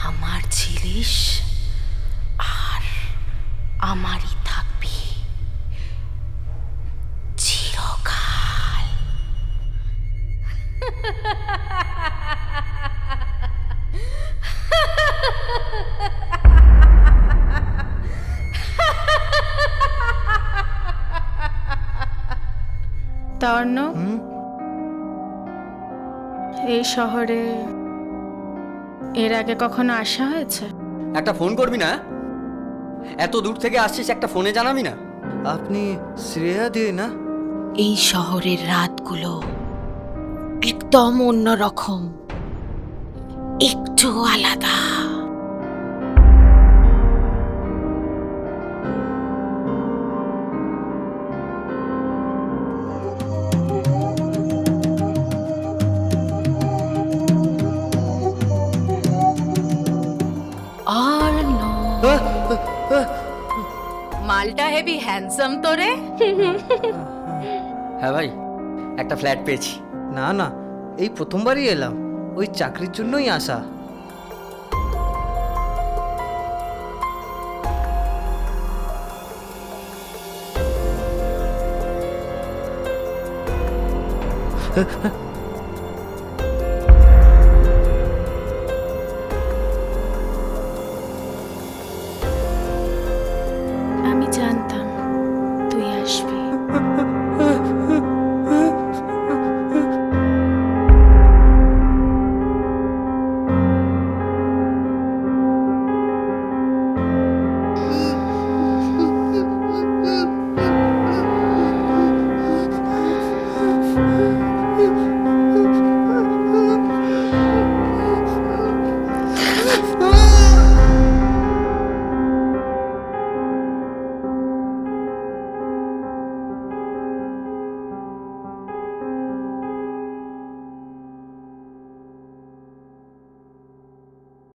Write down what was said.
আমার ছিলিস আর আমারই থাকবি চিরকাল। তা অর্ণব, এই শহরে এর আগে কখনো আসা হয়েছে? একটা ফোন করবি না? এত দূর থেকে আসছিস, একটা ফোনে জানাবি না? আপনি শ্রেয়া দিয়ে না? এই শহরের রাতগুলো একদম অন্যরকম, একটু আলাদা। মালটা হেভি হ্যান্ডসাম তো রে। হ্যাঁ ভাই, একটা ফ্ল্যাট পেয়েছি। না না, এই প্রথমবারই এলাম, ওই চাকরির জন্যই আসা।